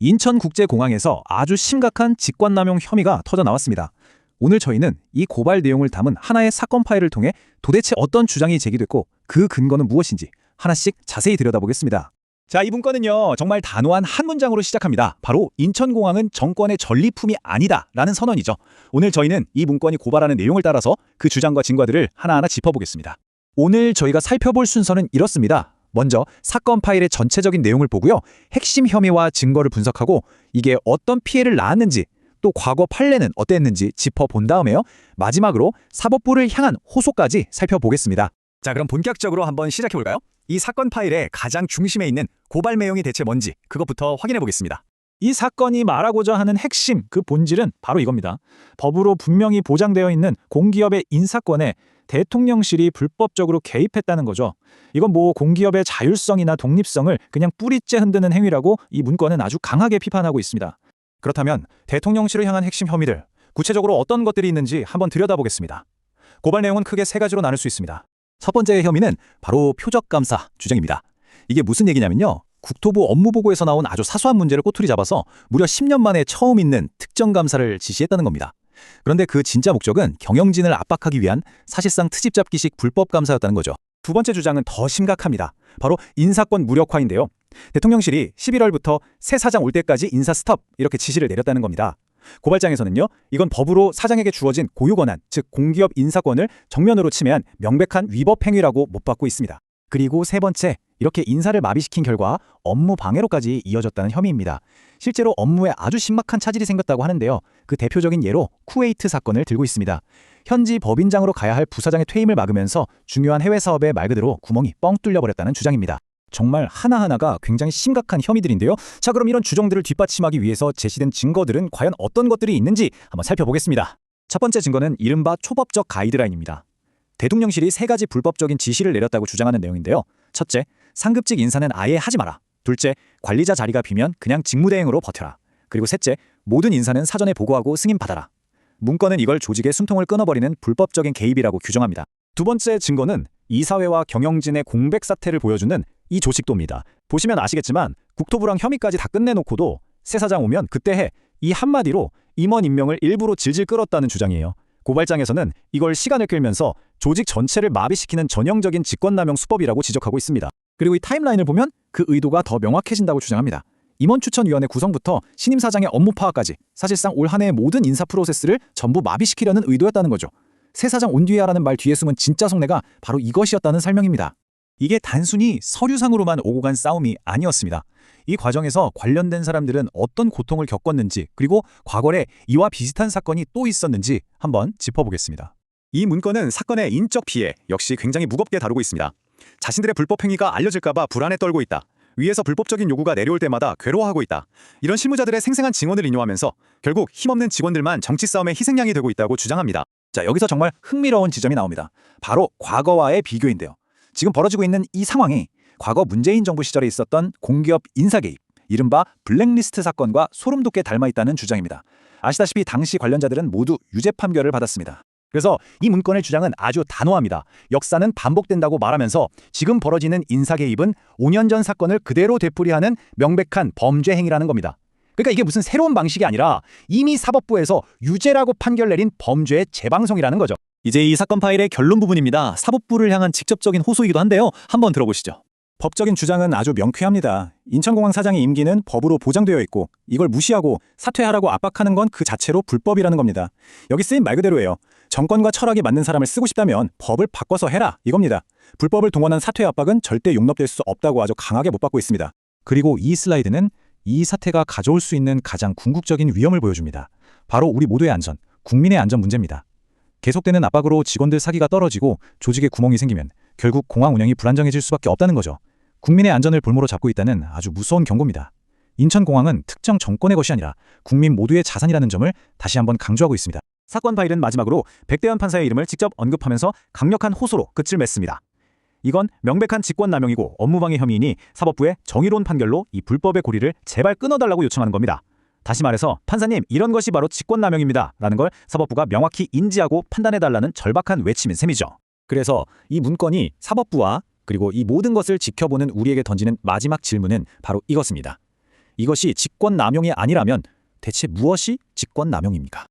인천국제공항에서 아주 심각한 직권남용 혐의가 터져 나왔습니다. 오늘 저희는 이 고발 내용을 담은 하나의 사건 파일을 통해 도대체 어떤 주장이 제기됐고 그 근거는 무엇인지 하나씩 자세히 들여다보겠습니다. 자, 이 문건은요, 정말 단호한 한 문장으로 시작합니다. 바로 인천공항은 정권의 전리품이 아니다라는 선언이죠. 오늘 저희는 이 문건이 고발하는 내용을 따라서 그 주장과 증거들을 하나하나 짚어보겠습니다. 오늘 저희가 살펴볼 순서는 이렇습니다. 먼저 사건 파일의 전체적인 내용을 보고요. 핵심 혐의와 증거를 분석하고 이게 어떤 피해를 낳았는지 또 과거 판례는 어땠는지 짚어본 다음에요. 마지막으로 사법부를 향한 호소까지 살펴보겠습니다. 자, 그럼 본격적으로 한번 시작해볼까요? 이 사건 파일의 가장 중심에 있는 고발 내용이 대체 뭔지 그것부터 확인해보겠습니다. 이 사건이 말하고자 하는 핵심, 그 본질은 바로 이겁니다. 법으로 분명히 보장되어 있는 공기업의 인사권에 대통령실이 불법적으로 개입했다는 거죠. 이건 뭐 공기업의 자율성이나 독립성을 그냥 뿌리째 흔드는 행위라고 이 문건은 아주 강하게 비판하고 있습니다. 그렇다면 대통령실을 향한 핵심 혐의들, 구체적으로 어떤 것들이 있는지 한번 들여다보겠습니다. 고발 내용은 크게 세 가지로 나눌 수 있습니다. 첫 번째 혐의는 바로 표적감사 주장입니다. 이게 무슨 얘기냐면요. 국토부 업무보고에서 나온 아주 사소한 문제를 꼬투리 잡아서 무려 10년 만에 처음 있는 특정감사를 지시했다는 겁니다. 그런데 그 진짜 목적은 경영진을 압박하기 위한 사실상 트집잡기식 불법감사였다는 거죠. 두 번째 주장은 더 심각합니다. 바로 인사권 무력화인데요. 대통령실이 11월부터 새 사장 올 때까지 인사 스톱 이렇게 지시를 내렸다는 겁니다. 고발장에서는요, 이건 법으로 사장에게 주어진 고유권한, 즉 공기업 인사권을 정면으로 침해한 명백한 위법 행위라고 못 받고 있습니다. 그리고 세 번째, 이렇게 인사를 마비시킨 결과 업무 방해로까지 이어졌다는 혐의입니다. 실제로 업무에 아주 심각한 차질이 생겼다고 하는데요. 그 대표적인 예로 쿠웨이트 사건을 들고 있습니다. 현지 법인장으로 가야 할 부사장의 퇴임을 막으면서 중요한 해외 사업에 말 그대로 구멍이 뻥 뚫려버렸다는 주장입니다. 정말 하나하나가 굉장히 심각한 혐의들인데요. 자, 그럼 이런 주장들을 뒷받침하기 위해서 제시된 증거들은 과연 어떤 것들이 있는지 한번 살펴보겠습니다. 첫 번째 증거는 이른바 초법적 가이드라인입니다. 대통령실이 세 가지 불법적인 지시를 내렸다고 주장하는 내용인데요. 첫째, 상급직 인사는 아예 하지 마라. 둘째, 관리자 자리가 비면 그냥 직무대행으로 버텨라. 그리고 셋째, 모든 인사는 사전에 보고하고 승인받아라. 문건은 이걸 조직의 숨통을 끊어버리는 불법적인 개입이라고 규정합니다. 두 번째 증거는 이사회와 경영진의 공백 사태를 보여주는 이 조직도입니다. 보시면 아시겠지만 국토부랑 혐의까지 다 끝내놓고도 새 사장 오면 그때 해, 이 한마디로 임원 임명을 일부러 질질 끌었다는 주장이에요. 고발장에서는 이걸 시간을 끌면서 조직 전체를 마비시키는 전형적인 직권남용 수법이라고 지적하고 있습니다. 그리고 이 타임라인을 보면 그 의도가 더 명확해진다고 주장합니다. 임원추천위원회 구성부터 신임 사장의 업무 파악까지 사실상 올 한 해의 모든 인사 프로세스를 전부 마비시키려는 의도였다는 거죠. 새 사장 온 뒤에 하라는 말 뒤에 숨은 진짜 속내가 바로 이것이었다는 설명입니다. 이게 단순히 서류상으로만 오고 간 싸움이 아니었습니다. 이 과정에서 관련된 사람들은 어떤 고통을 겪었는지, 그리고 과거에 이와 비슷한 사건이 또 있었는지 한번 짚어보겠습니다. 이 문건은 사건의 인적 피해 역시 굉장히 무겁게 다루고 있습니다. 자신들의 불법 행위가 알려질까봐 불안에 떨고 있다. 위에서 불법적인 요구가 내려올 때마다 괴로워하고 있다. 이런 실무자들의 생생한 증언을 인용하면서 결국 힘없는 직원들만 정치 싸움의 희생양이 되고 있다고 주장합니다. 자, 여기서 정말 흥미로운 지점이 나옵니다. 바로 과거와의 비교인데요. 지금 벌어지고 있는 이 상황이 과거 문재인 정부 시절에 있었던 공기업 인사 개입, 이른바 블랙리스트 사건과 소름 돋게 닮아 있다는 주장입니다. 아시다시피 당시 관련자들은 모두 유죄 판결을 받았습니다. 그래서 이 문건의 주장은 아주 단호합니다. 역사는 반복된다고 말하면서 지금 벌어지는 인사 개입은 5년 전 사건을 그대로 되풀이하는 명백한 범죄 행위라는 겁니다. 그러니까 이게 무슨 새로운 방식이 아니라 이미 사법부에서 유죄라고 판결 내린 범죄의 재방송이라는 거죠. 이제 이 사건 파일의 결론 부분입니다. 사법부를 향한 직접적인 호소이기도 한데요. 한번 들어보시죠. 법적인 주장은 아주 명쾌합니다. 인천공항 사장의 임기는 법으로 보장되어 있고 이걸 무시하고 사퇴하라고 압박하는 건 그 자체로 불법이라는 겁니다. 여기 쓰인 말 그대로예요. 정권과 철학이 맞는 사람을 쓰고 싶다면 법을 바꿔서 해라 이겁니다. 불법을 동원한 사퇴 압박은 절대 용납될 수 없다고 아주 강하게 못 받고 있습니다. 그리고 이 슬라이드는 이 사태가 가져올 수 있는 가장 궁극적인 위험을 보여줍니다. 바로 우리 모두의 안전, 국민의 안전 문제입니다. 계속되는 압박으로 직원들 사기가 떨어지고 조직에 구멍이 생기면 결국 공항 운영이 불안정해질 수밖에 없다는 거죠. 국민의 안전을 볼모로 잡고 있다는 아주 무서운 경고입니다. 인천공항은 특정 정권의 것이 아니라 국민 모두의 자산이라는 점을 다시 한번 강조하고 있습니다. 사건 파일은 마지막으로 백대현 판사의 이름을 직접 언급하면서 강력한 호소로 끝을 맺습니다. 이건 명백한 직권남용이고 업무방해 혐의이니 사법부의 정의로운 판결로 이 불법의 고리를 제발 끊어달라고 요청하는 겁니다. 다시 말해서 판사님, 이런 것이 바로 직권남용입니다 라는 걸 사법부가 명확히 인지하고 판단해달라는 절박한 외침인 셈이죠. 그래서 이 문건이 사법부와 그리고 이 모든 것을 지켜보는 우리에게 던지는 마지막 질문은 바로 이것입니다. 이것이 직권남용이 아니라면 대체 무엇이 직권남용입니까?